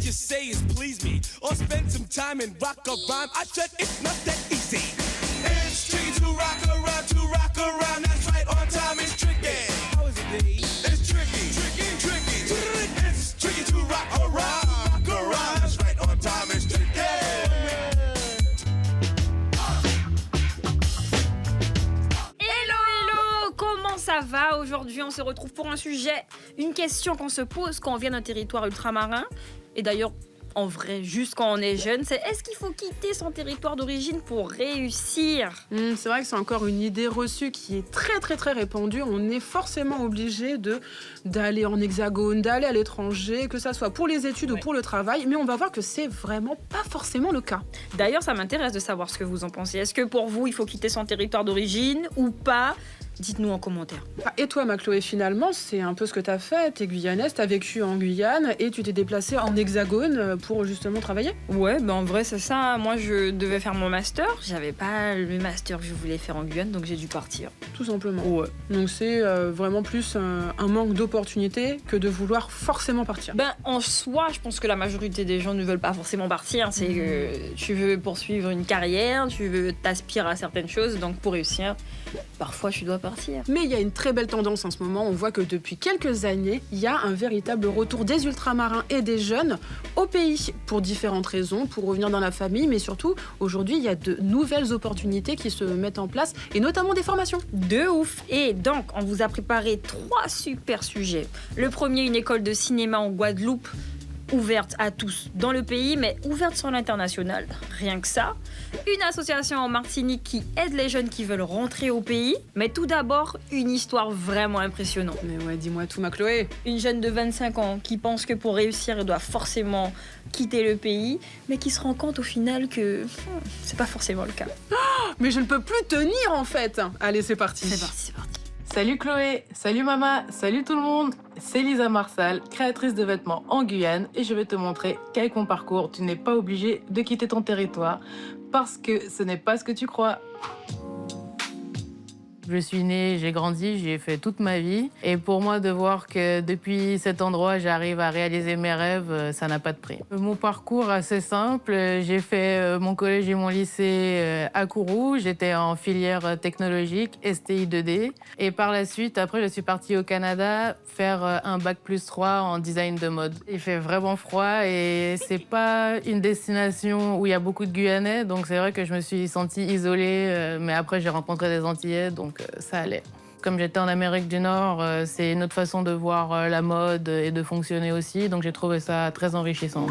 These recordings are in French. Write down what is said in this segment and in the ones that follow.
you say is please me, or spend some time and rock a rhyme. I said it's not that easy. It's tricky to rock around. That's right, on time is tricky. How is it, D? It's tricky. It's tricky to rock around. That's right, on time is tricky. Ça va, aujourd'hui on se retrouve pour un sujet, une question qu'on se pose quand on vient d'un territoire ultramarin, et d'ailleurs en vrai juste quand on est jeune, c'est est-ce qu'il faut quitter son territoire d'origine pour réussir ? C'est vrai que c'est encore une idée reçue qui est très répandue. On est forcément obligé d'aller en hexagone, d'aller à l'étranger, que ça soit pour les études ou pour le travail, mais on va voir que c'est vraiment pas forcément le cas. D'ailleurs ça m'intéresse de savoir ce que vous en pensez. Est-ce que pour vous il faut quitter son territoire d'origine ou pas ? Dites-nous en commentaire. Et toi, ma Chloé, finalement, c'est un peu ce que t'as fait. T'es guyanaise, t'as vécu en Guyane et tu t'es déplacée en hexagone pour justement travailler ? Ouais, en vrai, c'est ça. Moi, je devais faire mon master. J'avais pas le master que je voulais faire en Guyane, donc j'ai dû partir. Tout simplement. Ouais. Donc c'est vraiment plus un manque d'opportunité que de vouloir forcément partir. En soi, je pense que la majorité des gens ne veulent pas forcément partir. C'est que tu veux poursuivre une carrière, tu veux t'aspirer à certaines choses, donc pour réussir, parfois tu dois partir. Mais il y a une très belle tendance en ce moment. On voit que depuis quelques années, il y a un véritable retour des ultramarins et des jeunes au pays pour différentes raisons, pour revenir dans la famille, mais surtout, aujourd'hui, il y a de nouvelles opportunités qui se mettent en place et notamment des formations. De ouf. Et donc, on vous a préparé 3 super sujets. Le premier, une école de cinéma en Guadeloupe, ouverte à tous dans le pays, mais ouverte sur l'international. Rien que ça. Une association en Martinique qui aide les jeunes qui veulent rentrer au pays. Mais tout d'abord, une histoire vraiment impressionnante. Mais ouais, dis-moi tout, ma Chloé. Une jeune de 25 ans qui pense que pour réussir, elle doit forcément quitter le pays, mais qui se rend compte au final que c'est pas forcément le cas. Mais je ne peux plus tenir en fait. Allez, c'est parti. C'est parti. Salut Chloé, salut Mama, salut tout le monde. C'est Lisa Marsal, créatrice de vêtements en Guyane, et je vais te montrer qu'avec mon parcours, tu n'es pas obligé de quitter ton territoire parce que ce n'est pas ce que tu crois. Je suis née, j'ai grandi, j'y ai fait toute ma vie. Et pour moi, de voir que depuis cet endroit, j'arrive à réaliser mes rêves, ça n'a pas de prix. Mon parcours assez simple, j'ai fait mon collège et mon lycée à Kourou. J'étais en filière technologique, STI 2D. Et par la suite, après, je suis partie au Canada faire un bac+3 en design de mode. Il fait vraiment froid et c'est pas une destination où il y a beaucoup de Guyanais. Donc c'est vrai que je me suis sentie isolée. Mais après, j'ai rencontré des Antillais, donc ça allait. Comme j'étais en Amérique du Nord, c'est une autre façon de voir la mode et de fonctionner aussi, donc j'ai trouvé ça très enrichissant.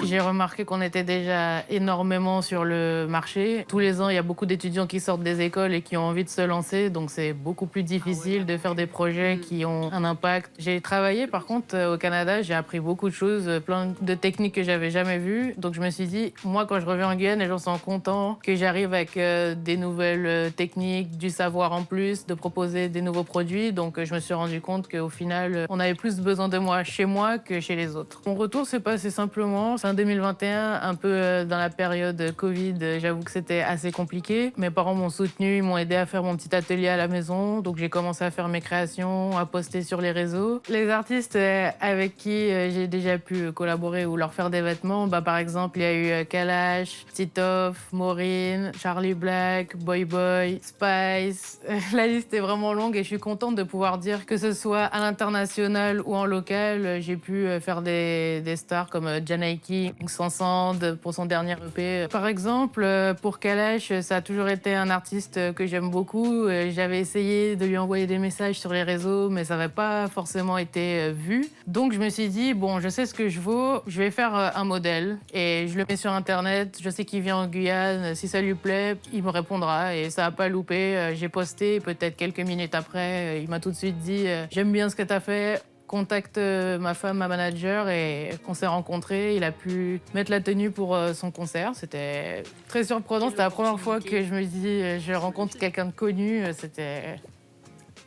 J'ai remarqué qu'on était déjà énormément sur le marché. Tous les ans, il y a beaucoup d'étudiants qui sortent des écoles et qui ont envie de se lancer, donc c'est beaucoup plus difficile de faire des projets qui ont un impact. J'ai travaillé, par contre, au Canada, j'ai appris beaucoup de choses, plein de techniques que j'avais jamais vues. Donc je me suis dit, moi, quand je reviens en Guyane, les gens sont contents que j'arrive avec des nouvelles techniques, du savoir en plus, de proposer des nouveaux produits. Donc je me suis rendu compte qu'au final, on avait plus besoin de moi chez moi que chez les autres. Mon retour s'est passé simplement. C'est 2021, un peu dans la période Covid, j'avoue que c'était assez compliqué. Mes parents m'ont soutenu, ils m'ont aidé à faire mon petit atelier à la maison. Donc j'ai commencé à faire mes créations, à poster sur les réseaux. Les artistes avec qui j'ai déjà pu collaborer ou leur faire des vêtements, par exemple, il y a eu Kalash, Titoff, Maureen, Charlie Black, Boy Boy, Spice. La liste est vraiment longue et je suis contente de pouvoir dire que ce soit à l'international ou en local, j'ai pu faire des stars comme Janaiki, Sansand pour son dernier EP. Par exemple, pour Kalash, ça a toujours été un artiste que j'aime beaucoup. J'avais essayé de lui envoyer des messages sur les réseaux, mais ça n'avait pas forcément été vu. Donc je me suis dit, bon, je sais ce que je vaux, je vais faire un modèle et je le mets sur Internet. Je sais qu'il vient en Guyane, si ça lui plaît, il me répondra et ça n'a pas loupé. J'ai posté, peut-être quelques minutes après, il m'a tout de suite dit « J'aime bien ce que tu as fait ». Contacte ma femme, ma manager, et on s'est rencontrés. Il a pu mettre la tenue pour son concert. C'était très surprenant. C'était la première fois que je me dis je rencontre quelqu'un de connu. C'était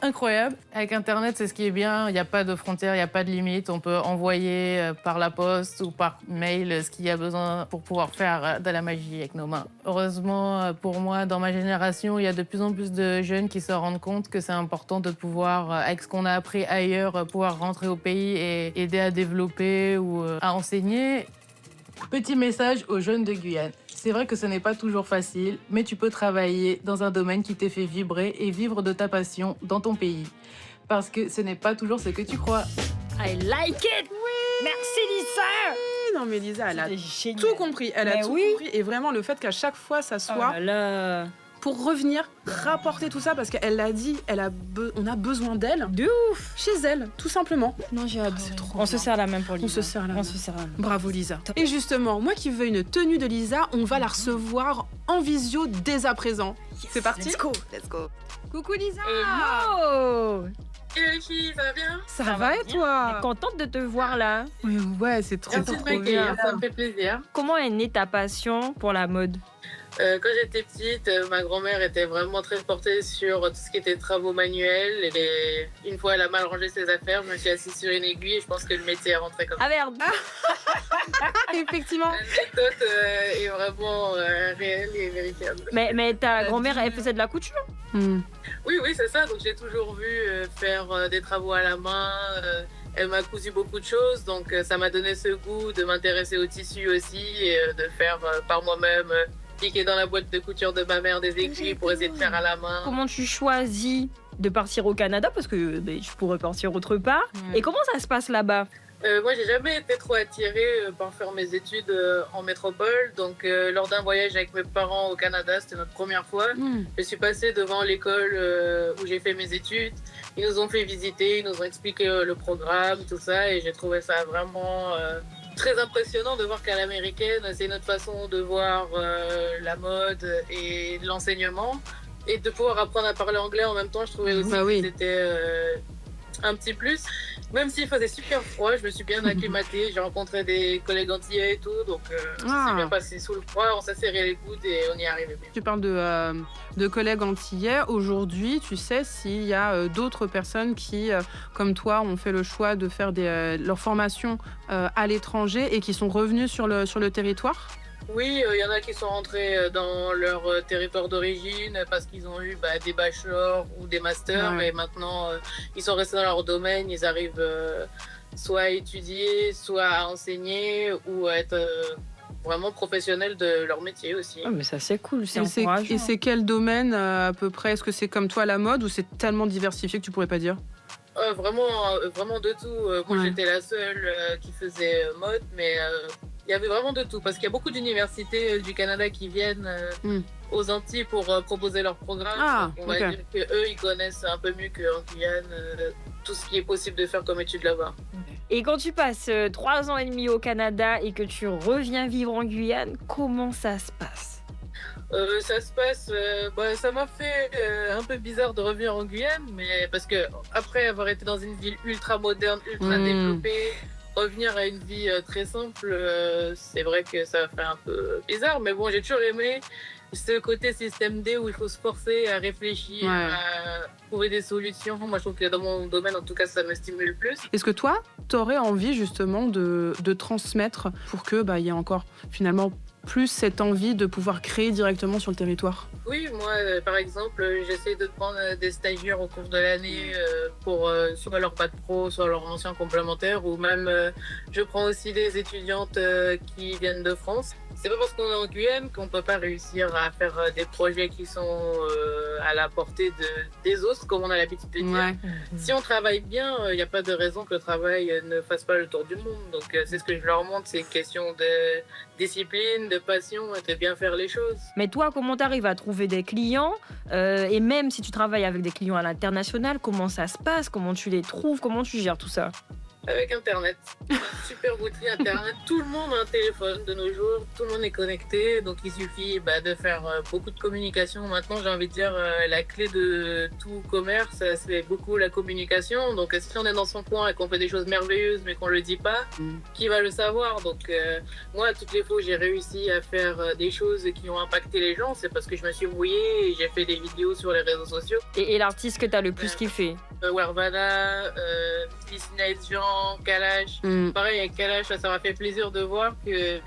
incroyable. Avec Internet, c'est ce qui est bien. Il n'y a pas de frontières, il n'y a pas de limites. On peut envoyer par la poste ou par mail ce qu'il y a besoin pour pouvoir faire de la magie avec nos mains. Heureusement, pour moi, dans ma génération, il y a de plus en plus de jeunes qui se rendent compte que c'est important de pouvoir, avec ce qu'on a appris ailleurs, pouvoir rentrer au pays et aider à développer ou à enseigner. Petit message aux jeunes de Guyane. C'est vrai que ce n'est pas toujours facile, mais tu peux travailler dans un domaine qui te fait vibrer et vivre de ta passion dans ton pays. Parce que ce n'est pas toujours ce que tu crois. I like it. Oui. Merci Lisa. Non mais Lisa, elle a C'était génial. tout compris. Elle a Mais tout oui. compris. Et vraiment, le fait qu'à chaque fois, ça Oh soit là là. pour revenir, rapporter tout ça, parce qu'elle l'a dit, on a besoin d'elle De ouf. chez elle, tout simplement. Non, j'ai adoré. c'est trop On se bien. serre la main pour Lisa. On se serre la main. On se serre la main. Bravo Lisa. Et justement, moi qui veux une tenue de Lisa, on va la recevoir en visio dès à présent. C'est parti. Let's go. Let's go. Coucou Lisa. Hello. Et les filles, ça va bien? Ça Ça va va et bien. toi? Contente de te voir là. Oui, ouais, c'est trop, Merci de trop m'accueillir, bien. ça me fait plaisir. Comment est née ta passion pour la mode? Quand j'étais petite, ma grand-mère était vraiment très portée sur tout ce qui était travaux manuels. Et une fois, elle a mal rangé ses affaires, je me suis assise sur une aiguille et je pense que le métier est rentré comme ça. Ah merde. Effectivement. L'anecdote est vraiment réelle et véritable. Mais ta grand-mère, elle faisait de la couture? Hmm. Oui, c'est ça. Donc j'ai toujours vu faire des travaux à la main. Elle m'a cousu beaucoup de choses, donc ça m'a donné ce goût de m'intéresser au tissu aussi et de faire par moi-même, piquer dans la boîte de couture de ma mère des aiguilles pour essayer de faire à la main. Comment tu choisis de partir au Canada? Parce que je pourrais partir autre part. Ouais. Et comment ça se passe là-bas? Moi, j'ai jamais été trop attirée par faire mes études en métropole. Donc, lors d'un voyage avec mes parents au Canada, c'était notre première fois. Hmm. Je suis passée devant l'école où j'ai fait mes études. Ils nous ont fait visiter, ils nous ont expliqué le programme, tout ça. Et j'ai trouvé ça vraiment très impressionnant de voir qu'à l'américaine, c'est notre façon de voir la mode et l'enseignement. Et de pouvoir apprendre à parler anglais en même temps, je trouvais aussi Bah oui. que c'était un petit plus. Même s'il faisait super froid, je me suis bien acclimatée. J'ai rencontré des collègues antillais et tout, donc ça s'est bien passé sous le froid. On s'est serré les coudes et on y est arrivé bien. Tu parles de collègues antillais. Aujourd'hui, tu sais s'il y a d'autres personnes qui, comme toi, ont fait le choix de faire leur formation à l'étranger et qui sont revenus sur le territoire? Oui, il y en a qui sont rentrés dans leur territoire d'origine parce qu'ils ont eu des bachelors ou des masters, Ouais. et maintenant ils sont restés dans leur domaine. Ils arrivent soit à étudier, soit à enseigner ou à être vraiment professionnels de leur métier aussi. Oh, mais ça c'est cool, c'est Et encourageant. c'est quel domaine à peu près? Est-ce que c'est comme toi la mode ou c'est tellement diversifié que tu pourrais pas dire? Vraiment de tout. Moi, Ouais. j'étais la seule qui faisait mode, mais il y avait vraiment de tout. Parce qu'il y a beaucoup d'universités du Canada qui viennent aux Antilles pour proposer leurs programmes. Ah, Donc, on va ok. dire qu'eux, ils connaissent un peu mieux qu'en Guyane tout ce qui est possible de faire comme études là-bas. Et quand tu passes 3 ans et demi au Canada et que tu reviens vivre en Guyane, comment ça se passe? Ça se passe, ça m'a fait un peu bizarre de revenir en Guyane, mais parce que après avoir été dans une ville ultra moderne, ultra développée, revenir à une vie très simple, c'est vrai que ça fait un peu bizarre, mais bon, j'ai toujours aimé ce côté système D où il faut se forcer à réfléchir, Ouais. à trouver des solutions. Moi, je trouve que dans mon domaine, en tout cas, ça me stimule plus. Est-ce que toi, t'aurais envie justement de transmettre pour que il y ait encore finalement plus cette envie de pouvoir créer directement sur le territoire? Oui, moi, par exemple, j'essaie de prendre des stagiaires au cours de l'année pour soit leur bac pro, soit leur ancien complémentaire, ou même je prends aussi des étudiantes qui viennent de France. C'est pas parce qu'on est en Guyane qu'on peut pas réussir à faire des projets qui sont à la portée des autres, comme on a l'habitude de dire. Ouais. Si on travaille bien, il n'y a pas de raison que le travail ne fasse pas le tour du monde. Donc c'est ce que je leur montre, c'est une question de discipline, de passion et de bien faire les choses. Mais toi, comment tu arrives à trouver des clients et même si tu travailles avec des clients à l'international, comment ça se passe? Comment tu les trouves? Comment tu gères tout ça? Avec Internet. Un super outil Internet. Tout le monde a un téléphone de nos jours. Tout le monde est connecté. Donc, il suffit de faire beaucoup de communication. Maintenant, j'ai envie de dire, la clé de tout commerce, c'est beaucoup la communication. Donc, si on est dans son coin et qu'on fait des choses merveilleuses, mais qu'on ne le dit pas, qui va le savoir? Donc, moi, toutes les fois où j'ai réussi à faire des choses qui ont impacté les gens, c'est parce que je me suis mouillée et j'ai fait des vidéos sur les réseaux sociaux. Et l'artiste que t'as le plus kiffé? Wervana, Disney Jean, Kalash. Pareil avec Kalash, ça m'a fait plaisir de voir que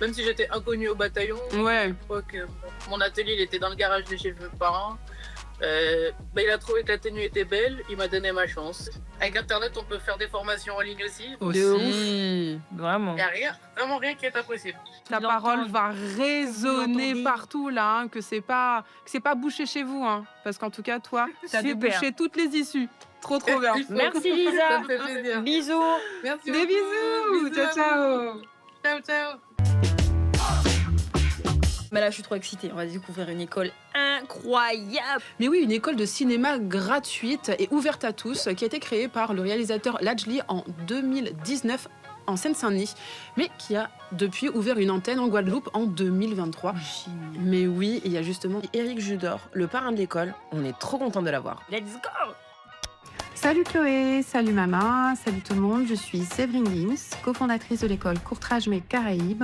même si j'étais inconnue au bataillon, je crois que mon atelier il était dans le garage de chez mes parents. Il a trouvé que la tenue était belle, il m'a donné ma chance. Avec Internet, on peut faire des formations en ligne aussi. Vraiment. Il n'y a vraiment rien qui est impossible. Ta parole va résonner partout là, hein, que c'est pas bouché chez vous, hein, parce qu'en tout cas toi, t'as débouché toutes les issues. Trop bien. Merci Lisa. Ça me fait plaisir. Bisous. Merci Des beaucoup. bisous. Ciao. Ciao. Mais là, je suis trop excitée. On va découvrir une école incroyable. Mais oui, une école de cinéma gratuite et ouverte à tous qui a été créée par le réalisateur Lajli en 2019 en Seine-Saint-Denis, mais qui a depuis ouvert une antenne en Guadeloupe en 2023. Mais oui, il y a justement Éric Judor, le parrain de l'école. On est trop content de l'avoir. Let's go. Salut Chloé, salut Mama, salut tout le monde. Je suis Séverine Lins, cofondatrice de l'école Courtrage-Mais Caraïbes.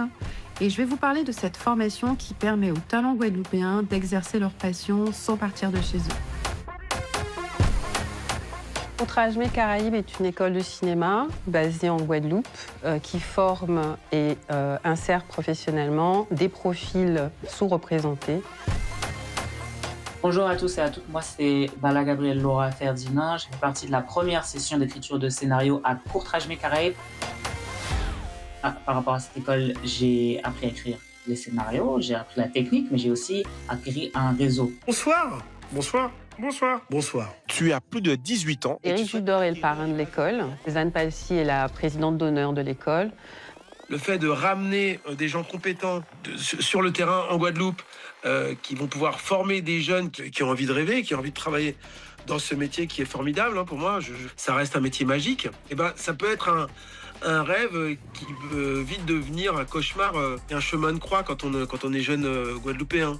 Et je vais vous parler de cette formation qui permet aux talents guadeloupéens d'exercer leur passion sans partir de chez eux. Courtrage-Mais Caraïbes est une école de cinéma basée en Guadeloupe qui forme et insère professionnellement des profils sous-représentés. Bonjour à tous et à toutes, moi c'est Bala Gabriel Laura Ferdinand, je fais partie de la première session d'écriture de scénario à Courtrage-Mais Caraïbes. Par rapport à cette école, j'ai appris à écrire les scénarios, j'ai appris la technique, mais j'ai aussi acquis un réseau. Bonsoir. Tu as plus de 18 ans. Éric Judor est le parrain de l'école, Cézanne Palsy est la présidente d'honneur de l'école. Le fait de ramener des gens compétents sur le terrain en Guadeloupe, qui vont pouvoir former des jeunes qui ont envie de rêver, qui ont envie de travailler dans ce métier qui est formidable, hein, pour moi, ça reste un métier magique. Et ça peut être un rêve qui peut vite devenir un cauchemar et un chemin de croix quand on est jeune guadeloupéen.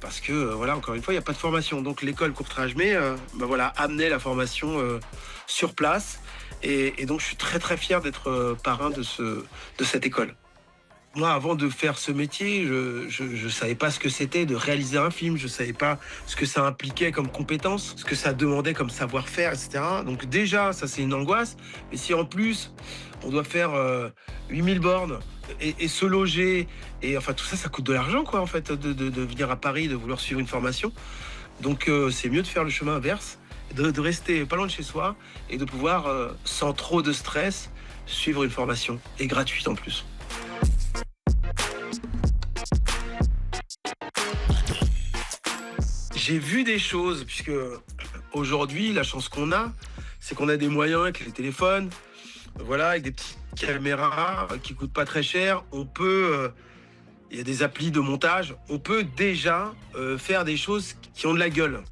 Parce que, encore une fois, il n'y a pas de formation. Donc l'école Courtrage-Mais amenait la formation sur place. Et donc je suis très très fier d'être parrain de cette école. Moi, avant de faire ce métier, je savais pas ce que c'était de réaliser un film, je savais pas ce que ça impliquait comme compétences, ce que ça demandait comme savoir-faire, etc. Donc déjà, ça c'est une angoisse. Mais si en plus, on doit faire 8000 bornes et se loger, et enfin tout ça, ça coûte de l'argent, quoi, en fait, de venir à Paris, de vouloir suivre une formation. Donc c'est mieux de faire le chemin inverse, de rester pas loin de chez soi et de pouvoir, sans trop de stress, suivre une formation, et gratuite en plus. J'ai vu des choses, puisque aujourd'hui, la chance qu'on a, c'est qu'on a des moyens avec les téléphones, avec des petites caméras qui coûtent pas très cher. On peut, il y a des applis de montage, on peut déjà faire des choses qui ont de la gueule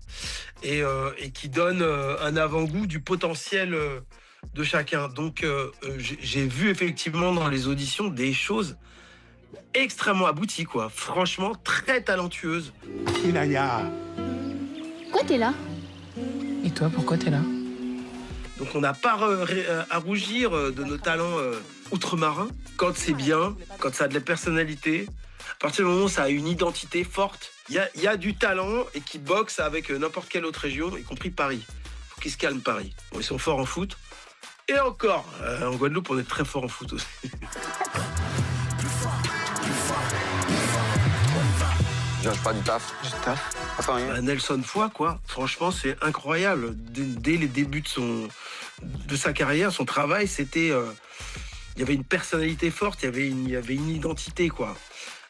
et qui donnent un avant-goût du potentiel de chacun. Donc, j'ai vu effectivement dans les auditions des choses extrêmement abouties, quoi. Franchement, très talentueuses. Inaya. Pourquoi t'es là? Et toi, pourquoi t'es là? Donc on n'a pas à rougir de nos talents outre-marins, quand c'est bien, quand ça a de la personnalité. À partir du moment où ça a une identité forte, il y a du talent et qui boxe avec n'importe quelle autre région, y compris Paris. Faut qu'ils se calment, Paris. Bon, ils sont forts en foot. Et encore, en Guadeloupe, on est très fort en foot aussi. Je lâche pas du taf. Du taf. Enfin, rien. Nelson Foy, quoi. Franchement, c'est incroyable. Dès les débuts de sa carrière, son travail, c'était... il y avait une personnalité forte, il y avait une identité, quoi.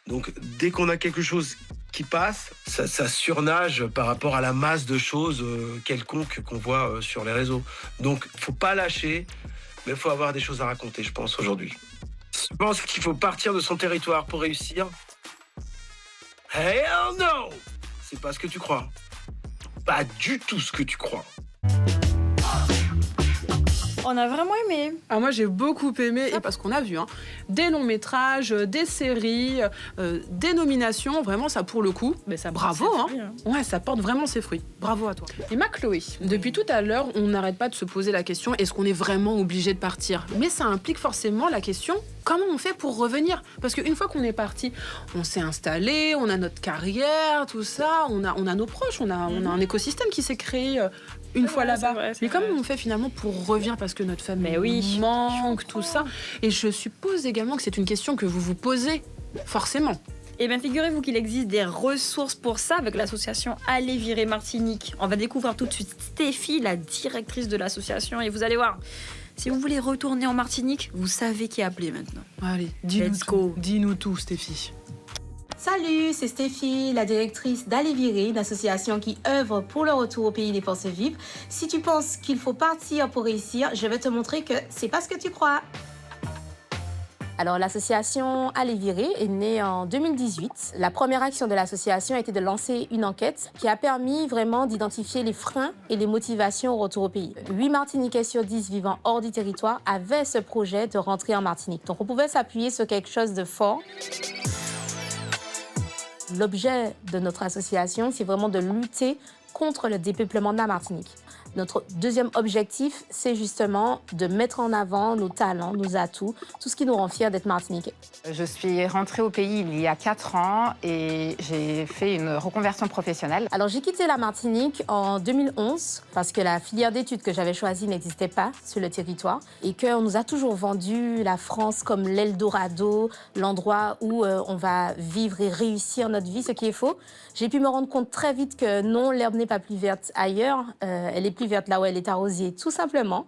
Donc, dès qu'on a quelque chose qui passe, ça surnage par rapport à la masse de choses quelconques qu'on voit sur les réseaux. Donc, faut pas lâcher, mais il faut avoir des choses à raconter, je pense, aujourd'hui. Je pense qu'il faut partir de son territoire pour réussir. Hell no! C'est pas ce que tu crois. Pas du tout ce que tu crois. On a vraiment aimé. Ah, moi, j'ai beaucoup aimé, et parce qu'on a vu des longs métrages, des séries, des nominations. Vraiment, ça pour le coup. Mais ça bravo. Ouais, ça porte vraiment ses fruits. Bravo à toi. Et ma Chloé, depuis tout à l'heure, on n'arrête pas de se poser la question, est-ce qu'on est vraiment obligé de partir? Mais ça implique forcément la question, comment on fait pour revenir? Parce qu'une fois qu'on est parti, on s'est installé, on a notre carrière, tout ça, on a nos proches, on a un écosystème qui s'est créé une fois là-bas. Mais comment on fait finalement pour revenir, parce que notre famille manque, tout ça? Et je suppose également que c'est une question que vous vous posez forcément. Eh bien, figurez-vous qu'il existe des ressources pour ça avec l'association Allez virer Martinique. On va découvrir tout de suite Stéphie, la directrice de l'association, et vous allez voir, si vous voulez retourner en Martinique, vous savez qui appeler maintenant. Allez, dis-nous tout, Stéphie. Salut, c'est Stéphie, la directrice d'Allez virer, une association qui œuvre pour le retour au pays des forces vives. Si tu penses qu'il faut partir pour réussir, je vais te montrer que c'est pas ce que tu crois. Alors, l'association Allez virer est née en 2018. La première action de l'association a été de lancer une enquête qui a permis vraiment d'identifier les freins et les motivations au retour au pays. 8 Martiniquais sur 10 vivant hors du territoire avaient ce projet de rentrer en Martinique. Donc, on pouvait s'appuyer sur quelque chose de fort. L'objet de notre association, c'est vraiment de lutter contre le dépeuplement de la Martinique. Notre deuxième objectif, c'est justement de mettre en avant nos talents, nos atouts, tout ce qui nous rend fiers d'être martiniquais. Je suis rentrée au pays il y a 4 ans et j'ai fait une reconversion professionnelle. Alors, j'ai quitté la Martinique en 2011 parce que la filière d'études que j'avais choisie n'existait pas sur le territoire et qu'on nous a toujours vendu la France comme l'Eldorado, l'endroit où on va vivre et réussir notre vie, ce qui est faux. J'ai pu me rendre compte très vite que non, l'herbe n'est pas plus verte ailleurs, elle est plus verte là où elle est arrosée, tout simplement.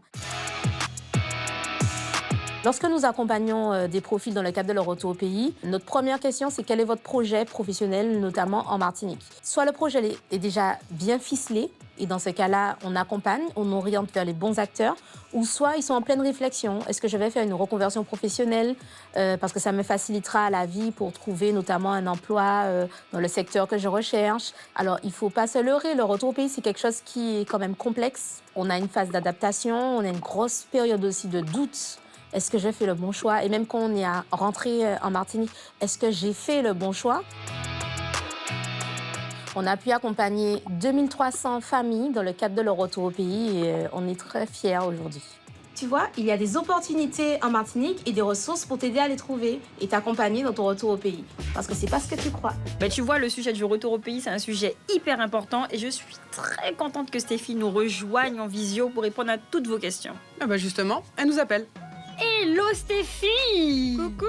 Lorsque nous accompagnons des profils dans le cadre de leur retour au pays, notre première question, c'est quel est votre projet professionnel, notamment en Martinique? Soit le projet est déjà bien ficelé, et dans ce cas-là, on accompagne, on oriente vers les bons acteurs, ou soit ils sont en pleine réflexion. Est-ce que je vais faire une reconversion professionnelle parce que ça me facilitera la vie pour trouver notamment un emploi dans le secteur que je recherche? Alors, il ne faut pas se leurrer, le retour au pays, c'est quelque chose qui est quand même complexe. On a une phase d'adaptation, on a une grosse période aussi de doute. Est-ce que j'ai fait le bon choix? Et même quand on est rentré en Martinique, est-ce que j'ai fait le bon choix? On a pu accompagner 2300 familles dans le cadre de leur retour au pays et on est très fiers aujourd'hui. Tu vois, il y a des opportunités en Martinique et des ressources pour t'aider à les trouver et t'accompagner dans ton retour au pays. Parce que c'est pas ce que tu crois. Ben, tu vois, le sujet du retour au pays, c'est un sujet hyper important et je suis très contente que Stéphie nous rejoigne en visio pour répondre à toutes vos questions. Ah bah justement, elle nous appelle. Hello Stéphie! Coucou!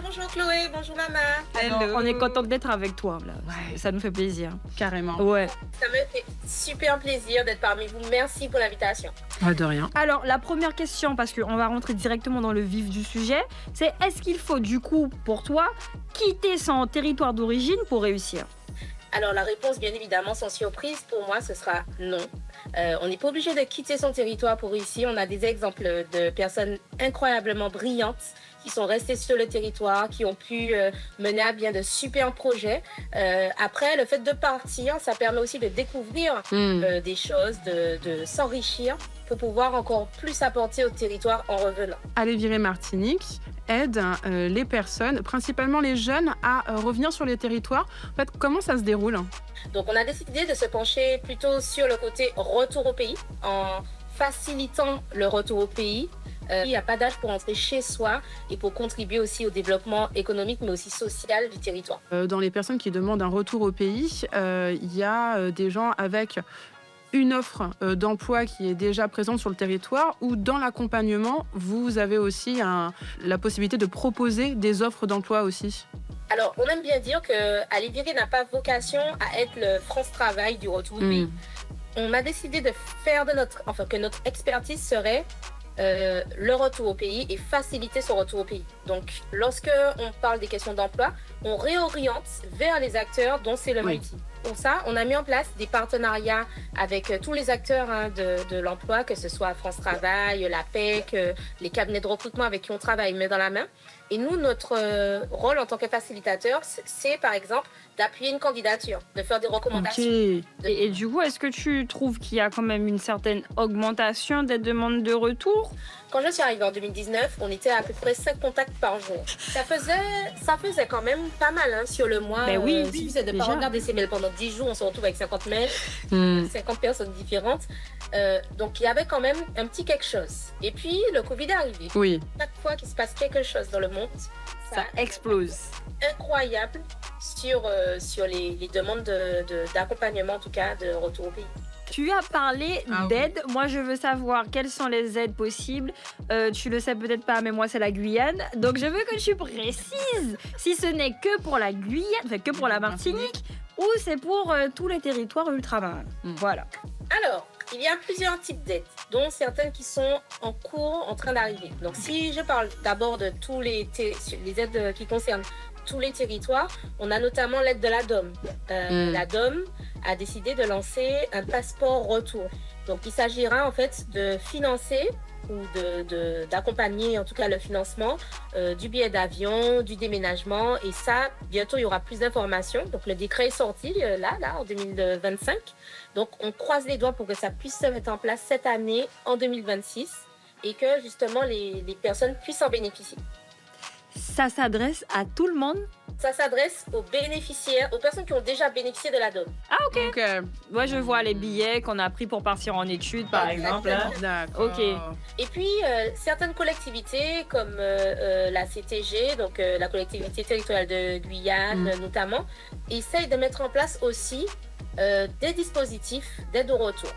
Bonjour Chloé, bonjour maman. Hello. On est contente d'être avec toi, là. Ouais. Ça nous fait plaisir. Carrément. Ouais. Ça me fait super plaisir d'être parmi vous. Merci pour l'invitation. Ah, de rien. Alors, la première question, parce qu'on va rentrer directement dans le vif du sujet, c'est est-ce qu'il faut du coup, pour toi, quitter son territoire d'origine pour réussir? Alors la réponse, bien évidemment, sans surprise, pour moi, ce sera non. On n'est pas obligé de quitter son territoire pour réussir. On a des exemples de personnes incroyablement brillantes qui sont restées sur le territoire, qui ont pu mener à bien de super projets. Après, le fait de partir, ça permet aussi de découvrir des choses, de s'enrichir pour pouvoir encore plus apporter au territoire en revenant. Allez virer Martinique aide les personnes, principalement les jeunes, à revenir sur les territoires. En fait, comment ça se déroule? Donc, on a décidé de se pencher plutôt sur le côté retour au pays, en facilitant le retour au pays. Il n'y a pas d'âge pour rentrer chez soi et pour contribuer aussi au développement économique, mais aussi social du territoire. Dans les personnes qui demandent un retour au pays, il y a des gens avec une offre d'emploi qui est déjà présente sur le territoire ou dans l'accompagnement, vous avez aussi la possibilité de proposer des offres d'emploi aussi? Alors, on aime bien dire que Allez virer n'a pas vocation à être le France Travail du retour au pays. On a décidé de faire que notre expertise serait le retour au pays et faciliter son retour au pays. Donc, lorsque on parle des questions d'emploi, on réoriente vers les acteurs dont c'est le métier. pour ça, on a mis en place des partenariats avec tous les acteurs de l'emploi, que ce soit France Travail, la PEC, les cabinets de recrutement avec qui on travaille main dans la main. Et nous, notre rôle en tant que facilitateur, c'est par exemple d'appuyer une candidature, de faire des recommandations. Okay. Et du coup, est-ce que tu trouves qu'il y a quand même une certaine augmentation des demandes de retour? Quand je suis arrivée en 2019, on était à peu près 5 contacts par jour. Ça faisait quand même pas mal sur le mois. Ben oui, si vous êtes de pas regarder ces mails pendant 10 jours, on se retrouve avec 50 mails, 50 personnes différentes. Donc il y avait quand même un petit quelque chose. Et puis le Covid est arrivé. Oui. Chaque fois qu'il se passe quelque chose dans le monde, ça explose. Incroyable sur les demandes d'accompagnement, en tout cas, de retour au pays. Tu as parlé d'aide. Oui. Moi, je veux savoir quelles sont les aides possibles. Tu le sais peut-être pas, mais moi, c'est la Guyane. Donc, je veux que tu précises si ce n'est que pour la Guyane, enfin, que pour la Martinique, ou c'est pour tous les territoires ultramarins. Voilà. Alors, il y a plusieurs types d'aides, dont certaines qui sont en cours, en train d'arriver. Donc, si je parle d'abord de tous les aides qui concernent tous les territoires, on a notamment l'aide de la DOM. La DOM a décidé de lancer un passeport retour. Donc, il s'agira en fait de financer ou d'accompagner en tout cas le financement du billet d'avion, du déménagement. Et ça, bientôt, il y aura plus d'informations. Donc, le décret est sorti là, en 2025. Donc, on croise les doigts pour que ça puisse se mettre en place cette année, en 2026, et que justement, les personnes puissent en bénéficier. Ça s'adresse à tout le monde? Ça s'adresse aux bénéficiaires, aux personnes qui ont déjà bénéficié de la DOM. Ah, ok. Moi, je vois les billets qu'on a pris pour partir en études, par exemple. D'accord. Ok. Et puis, certaines collectivités, comme la CTG, donc la collectivité territoriale de Guyane notamment, essayent de mettre en place aussi des dispositifs d'aide au retour.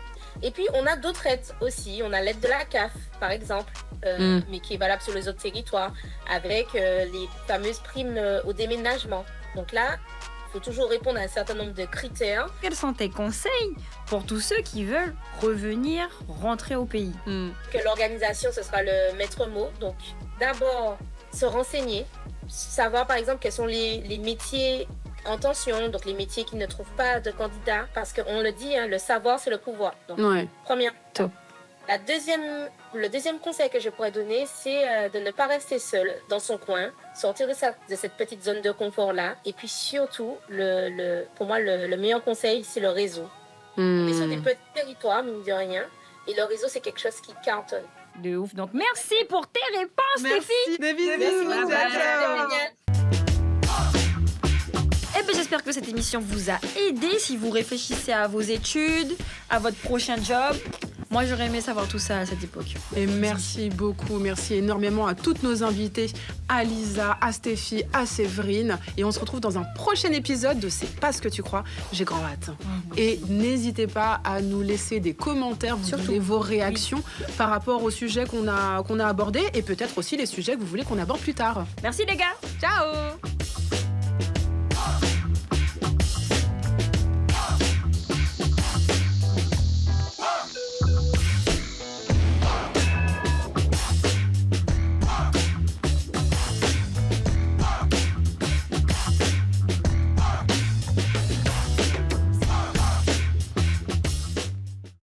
Et puis, on a d'autres aides aussi. On a l'aide de la CAF, par exemple, mais qui est valable sur les autres territoires, avec les fameuses primes au déménagement. Donc là, il faut toujours répondre à un certain nombre de critères. Quels sont tes conseils pour tous ceux qui veulent revenir, rentrer au pays? Que l'organisation, ce sera le maître mot. Donc, d'abord, se renseigner, savoir, par exemple, quels sont les métiers en tension, donc les métiers qui ne trouvent pas de candidats, parce qu'on le dit, le savoir, c'est le pouvoir. Donc, première. Top. Le deuxième conseil que je pourrais donner, c'est de ne pas rester seul dans son coin, sortir de cette petite zone de confort-là. Et puis surtout, pour moi, le meilleur conseil, c'est le réseau. On est sur des petits territoires, mine de rien. Et le réseau, c'est quelque chose qui cartonne. De ouf. Donc, merci pour tes réponses, Stéphie. Merci. Eh bien, j'espère que cette émission vous a aidé si vous réfléchissez à vos études, à votre prochain job. Moi, j'aurais aimé savoir tout ça à cette époque. Et merci beaucoup, merci énormément à toutes nos invités, à Lisa, à Stéphie, à Séverine. Et on se retrouve dans un prochain épisode de C'est pas ce que tu crois. J'ai grand hâte. Et n'hésitez pas à nous laisser des commentaires, vous donner vos réactions par rapport aux sujets qu'on a abordés et peut-être aussi les sujets que vous voulez qu'on aborde plus tard. Merci les gars. Ciao.